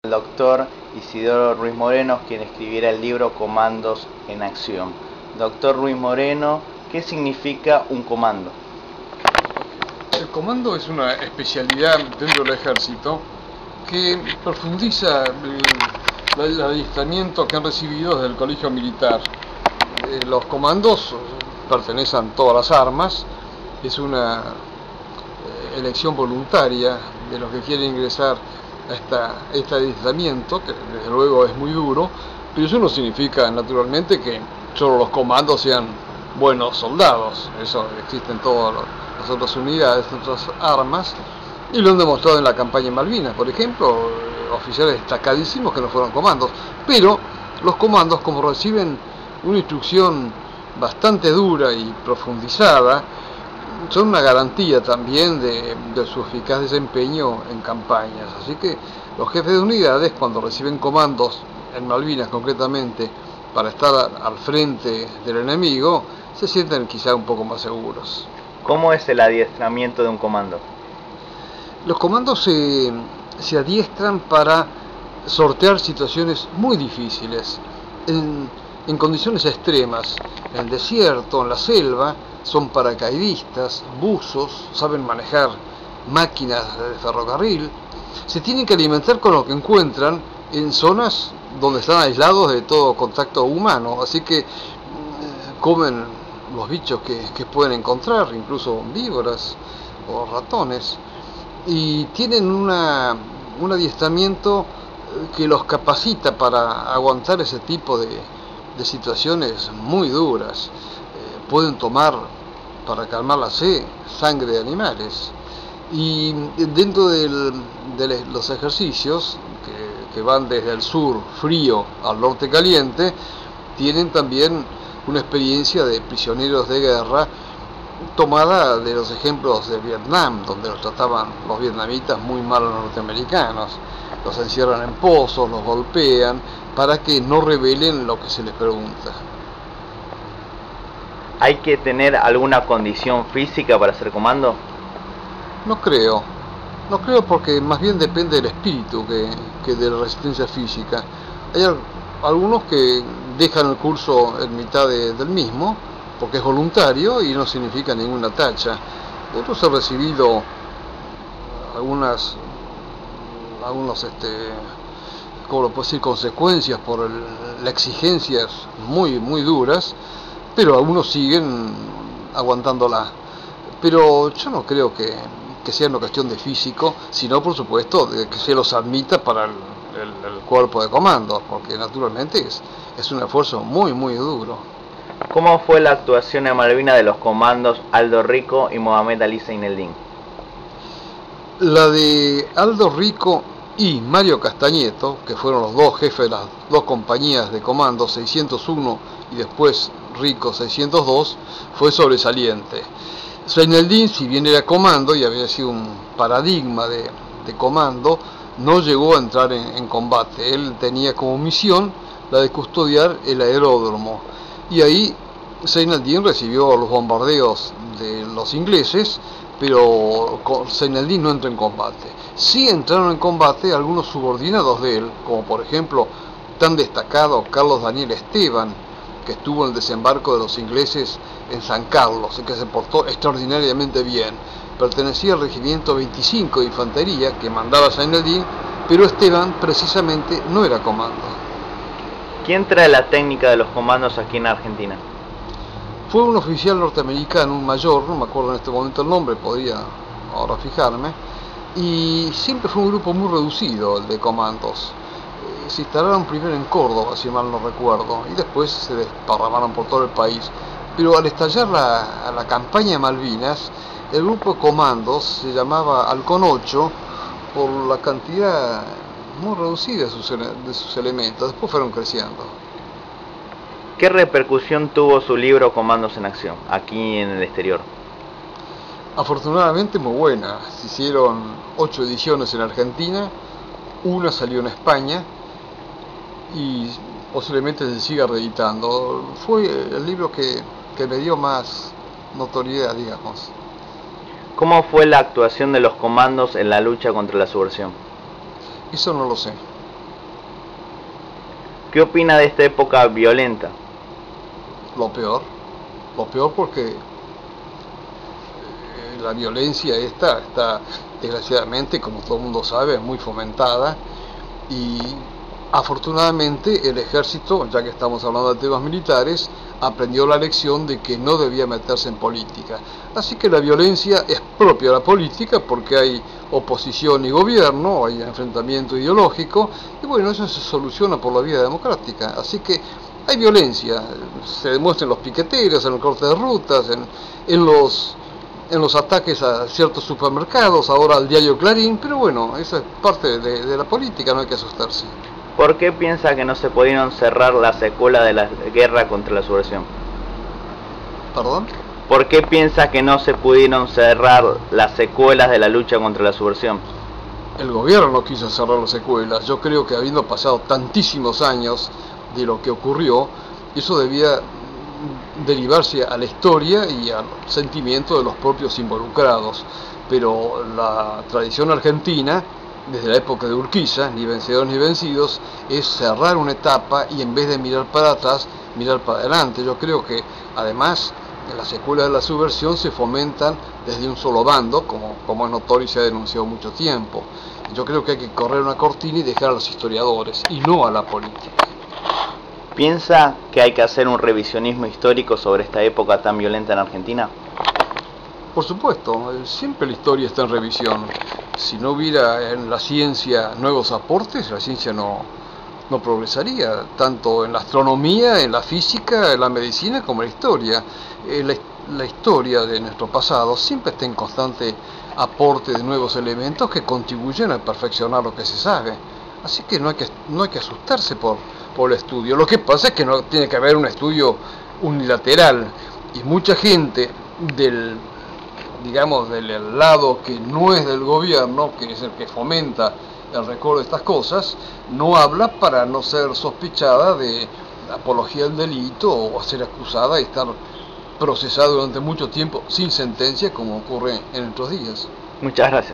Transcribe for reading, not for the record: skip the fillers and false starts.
El doctor Isidoro Ruiz Moreno, quien escribiera el libro Comandos en Acción. Doctor Ruiz Moreno, ¿qué significa un comando? El comando es una especialidad dentro del ejército que profundiza el adiestramiento que han recibido desde el colegio militar. Los comandos pertenecen a todas las armas, es una elección voluntaria de los que quieren ingresar a este adiestramiento, que desde luego es muy duro, pero eso no significa naturalmente que solo los comandos sean buenos soldados. Eso existe en todas las otras unidades, otras armas, y lo han demostrado en la campaña en Malvinas, por ejemplo, oficiales destacadísimos que no fueron comandos, pero los comandos, como reciben una instrucción bastante dura y profundizada, son una garantía también de su eficaz desempeño en campañas. Así que los jefes de unidades, cuando reciben comandos en Malvinas concretamente para estar al frente del enemigo, se sienten quizá un poco más seguros. ¿Cómo es el adiestramiento de un comando? Los comandos se adiestran para sortear situaciones muy difíciles, en condiciones extremas, en el desierto, en la selva. Son paracaidistas, buzos, saben manejar máquinas de ferrocarril, se tienen que alimentar con lo que encuentran en zonas donde están aislados de todo contacto humano, así que comen los bichos que pueden encontrar, incluso víboras o ratones, y tienen un adiestramiento que los capacita para aguantar ese tipo de situaciones muy duras. Pueden tomar, para calmar la sed, sangre de animales. Y dentro de los ejercicios, que van desde el sur frío al norte caliente, tienen también una experiencia de prisioneros de guerra tomada de los ejemplos de Vietnam, donde los trataban los vietnamitas muy mal a los norteamericanos. Los encierran en pozos, los golpean, para que no revelen lo que se les pregunta. ¿Hay que tener alguna condición física para ser comando? No creo porque más bien depende del espíritu que de la resistencia física. Hay algunos que dejan el curso en mitad del mismo, porque es voluntario y no significa ninguna tacha. Otros han recibido algunos ¿cómo lo puedo decir?, consecuencias por las exigencias muy duras, pero algunos siguen aguantándola. Pero yo no creo que sea una cuestión de físico, sino por supuesto de que se los admita para el cuerpo de comando, porque naturalmente es un esfuerzo muy duro. ¿Cómo fue la actuación en Malvinas de los comandos Aldo Rico y Mohamed Ali Zaineldin? La de Aldo Rico y Mario Castañeto, que fueron los dos jefes de las dos compañías de comando, 601 y después Rico 602, fue sobresaliente. Zaineldin, si bien era comando y había sido un paradigma de comando, no llegó a entrar en combate. Él tenía como misión la de custodiar el aeródromo, y ahí Zaineldin recibió los bombardeos de los ingleses, pero Zaineldin no entró en combate. Sí entraron en combate algunos subordinados de él, como por ejemplo tan destacado Carlos Daniel Esteban, que estuvo en el desembarco de los ingleses en San Carlos y que se portó extraordinariamente bien. Pertenecía al regimiento 25 de infantería que mandaba Zaineldin, pero Esteban precisamente no era comando. ¿Quién trae la técnica de los comandos aquí en Argentina? Fue un oficial norteamericano, un mayor, no me acuerdo en este momento el nombre, podría ahora fijarme, y siempre fue un grupo muy reducido el de comandos. Se instalaron primero en Córdoba, si mal no recuerdo, y después se desparramaron por todo el país. Pero al estallar la campaña de Malvinas, el grupo de comandos se llamaba Halcón 8 por la cantidad muy reducida de sus elementos. Después fueron creciendo. ¿Qué repercusión tuvo su libro Comandos en Acción aquí en el exterior? Afortunadamente muy buena. Se hicieron 8 ediciones en Argentina, una salió en España y posiblemente se siga reeditando. Fue el libro que me dio más notoriedad, digamos. ¿Cómo fue la actuación de los comandos en la lucha contra la subversión? Eso no lo sé. ¿Qué opina de esta época violenta? Lo peor porque la violencia esta está desgraciadamente, como todo el mundo sabe, muy fomentada, y afortunadamente el ejército, ya que estamos hablando de temas militares, aprendió la lección de que no debía meterse en política. Así que la violencia es propia de la política porque hay oposición y gobierno, hay enfrentamiento ideológico, y bueno, eso se soluciona por la vía democrática. Así que hay violencia, se demuestra en los piqueteros, en el corte de rutas, en los ataques a ciertos supermercados, ahora al diario Clarín, pero bueno, eso es parte de la política, no hay que asustarse. ¿Por qué piensa que no se pudieron cerrar las secuelas de la guerra contra la subversión? ¿Perdón? ¿Por qué piensa que no se pudieron cerrar las secuelas de la lucha contra la subversión? El gobierno no quiso cerrar las secuelas. Yo creo que habiendo pasado tantísimos años de lo que ocurrió, eso debía derivarse a la historia y al sentimiento de los propios involucrados. Pero la tradición argentina, desde la época de Urquiza, ni vencedores ni vencidos, es cerrar una etapa y en vez de mirar para atrás, mirar para adelante. Yo creo que además en las secuelas de la subversión se fomentan desde un solo bando, como es notorio y se ha denunciado mucho tiempo. Yo creo que hay que correr una cortina y dejar a los historiadores y no a la política. ¿Piensa que hay que hacer un revisionismo histórico sobre esta época tan violenta en Argentina? Por supuesto, siempre la historia está en revisión. Si no hubiera en la ciencia nuevos aportes, la ciencia no progresaría, tanto en la astronomía, en la física, en la medicina, como en la historia. La historia de nuestro pasado siempre está en constante aporte de nuevos elementos que contribuyen a perfeccionar lo que se sabe. Así que no hay que asustarse por el estudio. Lo que pasa es que no tiene que haber un estudio unilateral, y mucha gente del lado que no es del gobierno, que es el que fomenta el recuerdo de estas cosas, no habla para no ser sospechada de apología del delito o ser acusada y estar procesada durante mucho tiempo sin sentencia, como ocurre en estos días. Muchas gracias.